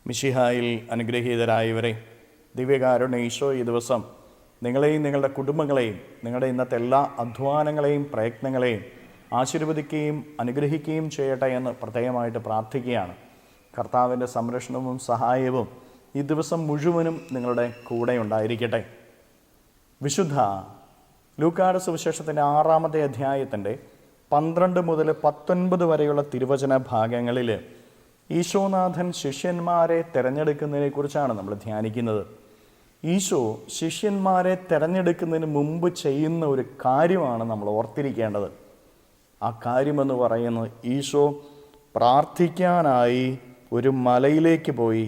മിശിഹായിൽ അനുഗ്രഹീതരായവരെ, ദിവ്യകാരുണ്യ ഈശോ ഈ ദിവസം നിങ്ങളെയും നിങ്ങളുടെ കുടുംബങ്ങളെയും നിങ്ങളുടെ ഇന്നത്തെ എല്ലാ അധ്വാനങ്ങളെയും പ്രയത്നങ്ങളെയും ആശീർവദിക്കുകയും അനുഗ്രഹിക്കുകയും ചെയ്യട്ടെ എന്ന് പ്രത്യേകമായിട്ട് പ്രാർത്ഥിക്കുകയാണ്. കർത്താവിൻ്റെ സംരക്ഷണവും സഹായവും ഈ ദിവസം മുഴുവനും നിങ്ങളുടെ കൂടെ ഉണ്ടായിരിക്കട്ടെ. വിശുദ്ധ ലൂക്കായുടെ സുവിശേഷത്തിൻ്റെ 6-ാമത്തെ അധ്യായത്തിൻ്റെ 12 മുതൽ 19 വരെയുള്ള തിരുവചന ഭാഗങ്ങളിൽ ഈശോനാഥൻ ശിഷ്യന്മാരെ തിരഞ്ഞെടുക്കുന്നതിനെക്കുറിച്ചാണ് നമ്മൾ ധ്യാനിക്കുന്നത്. ഈശോ ശിഷ്യന്മാരെ തിരഞ്ഞെടുക്കുന്നതിന് മുമ്പ് ചെയ്യുന്ന ഒരു കാര്യമാണ് നമ്മൾ ഓർത്തിരിക്കേണ്ടത്. ആ കാര്യമെന്ന് പറയുന്നത്, ഈശോ പ്രാർത്ഥിക്കാനായി ഒരു മലയിലേക്ക് പോയി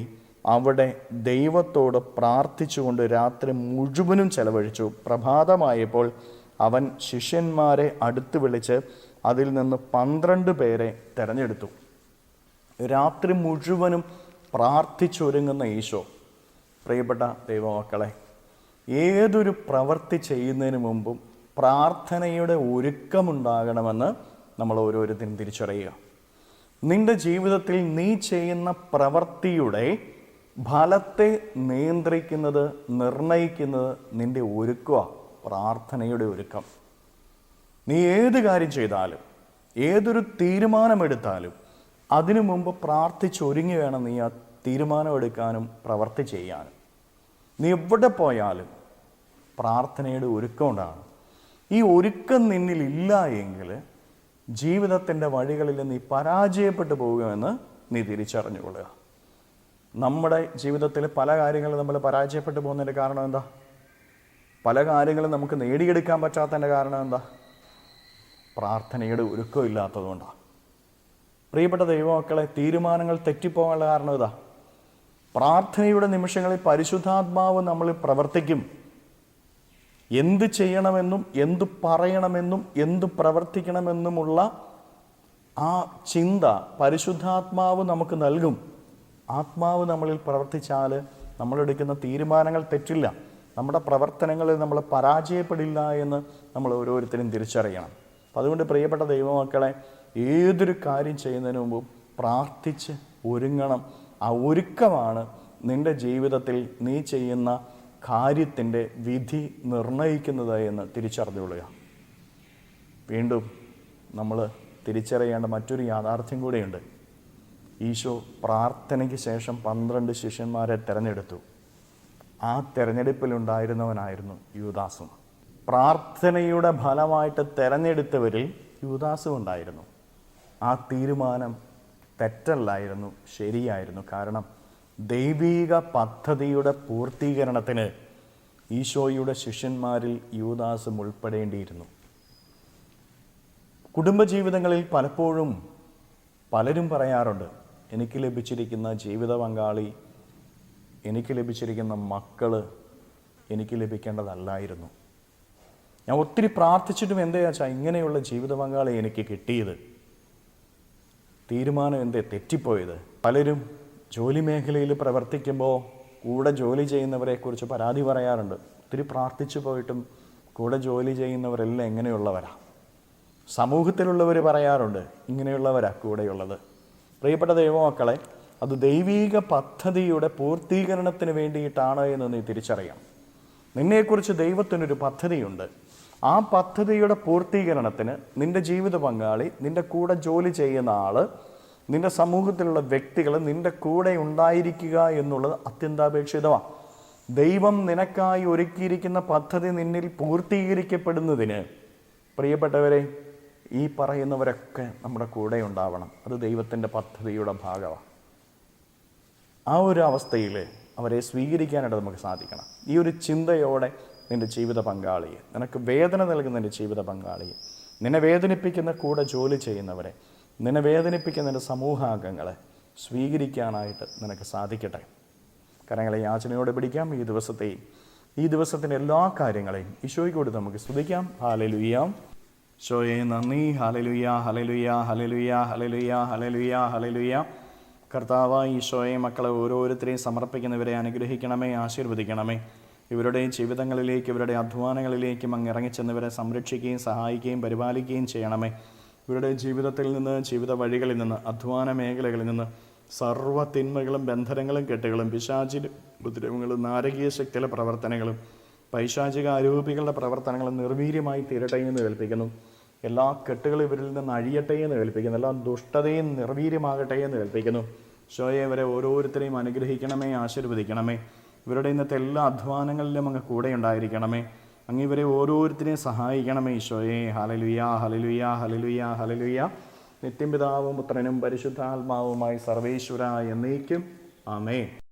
അവിടെ ദൈവത്തോട് പ്രാർത്ഥിച്ചുകൊണ്ട് രാത്രി മുഴുവനും ചെലവഴിച്ചു. പ്രഭാതമായപ്പോൾ അവൻ ശിഷ്യന്മാരെ അടുത്ത് വിളിച്ച് അതിൽ നിന്ന് 12 പേരെ തിരഞ്ഞെടുത്തു. രാത്രി മുഴുവനും പ്രാർത്ഥിച്ചൊരുങ്ങുന്ന ഈശോ, പ്രിയപ്പെട്ട ദൈവമക്കളെ, ഏതൊരു പ്രവൃത്തി ചെയ്യുന്നതിന് മുമ്പും പ്രാർത്ഥനയുടെ ഒരുക്കമുണ്ടാകണമെന്ന് നമ്മൾ ഓരോരുത്തരും തിരിച്ചറിയുക. നിന്റെ ജീവിതത്തിൽ നീ ചെയ്യുന്ന പ്രവൃത്തിയുടെ ഫലത്തെ നിയന്ത്രിക്കുന്നത്, നിർണയിക്കുന്നത് നിന്റെ ഒരുക്കമാണ്, പ്രാർത്ഥനയുടെ ഒരുക്കം. നീ ഏത് കാര്യം ചെയ്താലും, ഏതൊരു തീരുമാനമെടുത്താലും അതിനു മുമ്പ് പ്രാർത്ഥിച്ചൊരുങ്ങി വേണം നീ ആ തീരുമാനമെടുക്കാനും പ്രവൃത്തി ചെയ്യാനും. നീ എവിടെ പോയാലും പ്രാർത്ഥനയുടെ ഒരുക്കം ഉണ്ടാകണം. ഈ ഒരുക്കം നിന്നിലില്ല എങ്കിൽ ജീവിതത്തിൻ്റെ വഴികളിൽ നീ പരാജയപ്പെട്ടു പോകുമെന്ന് നീ തിരിച്ചറിഞ്ഞുകൊള്ളുക. നമ്മുടെ ജീവിതത്തിൽ പല കാര്യങ്ങളും നമ്മൾ പരാജയപ്പെട്ടു പോകുന്നതിൻ്റെ കാരണം എന്താ? പല കാര്യങ്ങളും നമുക്ക് നേടിയെടുക്കാൻ പറ്റാത്തതിൻ്റെ കാരണം എന്താ? പ്രാർത്ഥനയുടെ ഒരുക്കം ഇല്ലാത്തതുകൊണ്ടാണ്. പ്രിയപ്പെട്ട ദൈവമക്കളെ, തീരുമാനങ്ങൾ തെറ്റിപ്പോകാനുള്ള കാരണം ഇതാ. പ്രാർത്ഥനയുടെ നിമിഷങ്ങളിൽ പരിശുദ്ധാത്മാവ് നമ്മൾ പ്രവർത്തിക്കും. എന്ത് ചെയ്യണമെന്നും എന്തു പറയണമെന്നും എന്തു പ്രവർത്തിക്കണമെന്നുമുള്ള ആ ചിന്ത പരിശുദ്ധാത്മാവ് നമുക്ക് നൽകും. ആത്മാവ് നമ്മളിൽ പ്രവർത്തിച്ചാൽ നമ്മളെടുക്കുന്ന തീരുമാനങ്ങൾ തെറ്റില്ല, നമ്മുടെ പ്രവർത്തനങ്ങളിൽ നമ്മൾ പരാജയപ്പെടില്ല എന്ന് നമ്മൾ ഓരോരുത്തരും തിരിച്ചറിയണം. അപ്പം അതുകൊണ്ട് പ്രിയപ്പെട്ട ദൈവമക്കളെ, ഏതൊരു കാര്യം ചെയ്യുന്നതിന് മുമ്പും പ്രാർത്ഥിച്ച് ഒരുങ്ങണം. ആ ഒരുക്കമാണ് നിൻ്റെ ജീവിതത്തിൽ നീ ചെയ്യുന്ന കാര്യത്തിൻ്റെ വിധി നിർണയിക്കുന്നത് എന്ന് തിരിച്ചറിഞ്ഞുകൊള്ളുക. വീണ്ടും നമ്മൾ തിരിച്ചറിയേണ്ട മറ്റൊരു യാഥാർത്ഥ്യം കൂടെയുണ്ട്. ഈശോ പ്രാർത്ഥനയ്ക്ക് ശേഷം 12 ശിഷ്യന്മാരെ തിരഞ്ഞെടുത്തു. ആ തിരഞ്ഞെടുപ്പിലുണ്ടായിരുന്നവനായിരുന്നു യൂദാസും. പ്രാർത്ഥനയുടെ ഫലമായിട്ട് തിരഞ്ഞെടുത്തവരിൽ യൂദാസും ഉണ്ടായിരുന്നു. ആ തീരുമാനം തെറ്റല്ലായിരുന്നു, ശരിയായിരുന്നു. കാരണം ദൈവീക പദ്ധതിയുടെ പൂർത്തീകരണത്തിന് ഈശോയുടെ ശിഷ്യന്മാരിൽ യൂദാസും ഉൾപ്പെടേണ്ടിയിരുന്നു. കുടുംബജീവിതങ്ങളിൽ പലപ്പോഴും പലരും പറയാറുണ്ട്, എനിക്ക് ലഭിച്ചിരിക്കുന്ന ജീവിത പങ്കാളി, എനിക്ക് ലഭിച്ചിരിക്കുന്ന മക്കൾ എനിക്ക് ലഭിക്കേണ്ടതല്ലായിരുന്നു. ഞാൻ ഒത്തിരി പ്രാർത്ഥിച്ചിട്ടും എന്താ വെച്ചാൽ ഇങ്ങനെയുള്ള ജീവിത പങ്കാളി എനിക്ക് കിട്ടിയത്, തീരുമാനം എന്തേ തെറ്റിപ്പോയത്. പലരും ജോലി മേഖലയിൽ പ്രവർത്തിക്കുമ്പോൾ കൂടെ ജോലി ചെയ്യുന്നവരെക്കുറിച്ച് പരാതി പറയാറുണ്ട്. ഒത്തിരി പ്രാർത്ഥിച്ചു പോയിട്ടും കൂടെ ജോലി ചെയ്യുന്നവരെല്ലാം എങ്ങനെയുള്ളവരാ. സമൂഹത്തിലുള്ളവർ പറയാറുണ്ട്, ഇങ്ങനെയുള്ളവരാ കൂടെയുള്ളത്. പ്രിയപ്പെട്ട ദൈവമക്കളെ, അത് ദൈവീക പദ്ധതിയുടെ പൂർത്തീകരണത്തിന് വേണ്ടിയിട്ടാണ് എന്ന് നീ തിരിച്ചറിയാം. നിന്നെക്കുറിച്ച് ദൈവത്തിനൊരു പദ്ധതിയുണ്ട്. ആ പദ്ധതിയുടെ പൂർത്തീകരണത്തിന് നിൻ്റെ ജീവിത പങ്കാളി, നിൻ്റെ കൂടെ ജോലി ചെയ്യുന്ന ആൾ, നിൻ്റെ സമൂഹത്തിലുള്ള വ്യക്തികൾ നിൻ്റെ കൂടെ ഉണ്ടായിരിക്കുക എന്നുള്ളത് അത്യന്താപേക്ഷിതമാണ്. ദൈവം നിനക്കായി ഒരുക്കിയിരിക്കുന്ന പദ്ധതി നിന്നിൽ പൂർത്തീകരിക്കപ്പെടുന്നതിന് പ്രിയപ്പെട്ടവരെ, ഈ പറയുന്നവരൊക്കെ നമ്മുടെ കൂടെ ഉണ്ടാവണം. അത് ദൈവത്തിൻ്റെ പദ്ധതിയുടെ ഭാഗമാണ്. ആ ഒരു അവസ്ഥയിൽ അവരെ സ്വീകരിക്കാനായിട്ട് നമുക്ക് സാധിക്കണം. ഈ ഒരു ചിന്തയോടെ നിൻ്റെ ജീവിത പങ്കാളിയെ, നിനക്ക് വേദന നൽകുന്ന നിൻ്റെ ജീവിത പങ്കാളിയെ, നിന്നെ വേദനിപ്പിക്കുന്ന കൂടെ ജോലി ചെയ്യുന്നവരെ, നിന്നെ വേദനിപ്പിക്കുന്ന നിൻ്റെ സമൂഹാംഗങ്ങളെ സ്വീകരിക്കാനായിട്ട് നിനക്ക് സാധിക്കട്ടെ. കരങ്ങളെ യാചനയോടെ പിടിക്കാം. ഈ ദിവസത്തിൻ്റെ എല്ലാ കാര്യങ്ങളെയും ഈശോയ്ക്ക് കൊടുത്ത് നമുക്ക് സ്തുതിക്കാം. ഹല്ലേലൂയ. ഈശോയെ നന്ദി. Hallelujah, hallelujah, hallelujah, hallelujah, hallelujah, hallelujah. കർത്താവായ ഈശോയെ, മക്കളെ ഓരോരുത്തരെയും സമർപ്പിക്കുന്നവരെ അനുഗ്രഹിക്കണമേ, ആശീർവദിക്കണമേ. ഇവരുടെ ജീവിതങ്ങളിലേക്ക്, ഇവരുടെ അധ്വാനങ്ങളിലേക്കും അങ്ങ് ഇറങ്ങിച്ചെന്നവരെ സംരക്ഷിക്കുകയും സഹായിക്കുകയും പരിപാലിക്കുകയും ചെയ്യണമേ. ഇവരുടെ ജീവിതത്തിൽ നിന്ന്, ജീവിത വഴികളിൽ നിന്ന്, അധ്വാന മേഖലകളിൽ നിന്ന് സർവ്വ തിന്മകളും ബന്ധനങ്ങളും കെട്ടുകളും പിശാചിൻ്റെ ഉപദ്രവങ്ങളും നാരകീയ ശക്തിയുടെ പ്രവർത്തനങ്ങളും പൈശാചിക ആരോപികളുടെ പ്രവർത്തനങ്ങളും നിർവീര്യമായി തീരട്ടെ എന്ന് കേൾപ്പിക്കുന്നു. എല്ലാ കെട്ടുകളും ഇവരിൽ നിന്ന് അഴിയട്ടെ എന്ന് കേൾപ്പിക്കുന്നു. എല്ലാ ദുഷ്ടതയും നിർവീര്യമാകട്ടെ എന്ന് കേൾപ്പിക്കുന്നു. ഈശോയെ, ഇവരെ ഓരോരുത്തരെയും അനുഗ്രഹിക്കണമേ, ആശീർവദിക്കണമേ. ഇവരുടെ ഇന്നത്തെ എല്ലാ അധ്വാനങ്ങളിലും അങ്ങ് കൂടെ ഉണ്ടായിരിക്കണമേ. അങ്ങ് ഇവരെ ഓരോരുത്തരെയും സഹായിക്കണമേ ഈശോയെ. Hallelujah, hallelujah, hallelujah, hallelujah. നിത്യം പിതാവും പുത്രനും പരിശുദ്ധാത്മാവുമായി സർവേശ്വര എന്നേക്കും. ആമേൻ.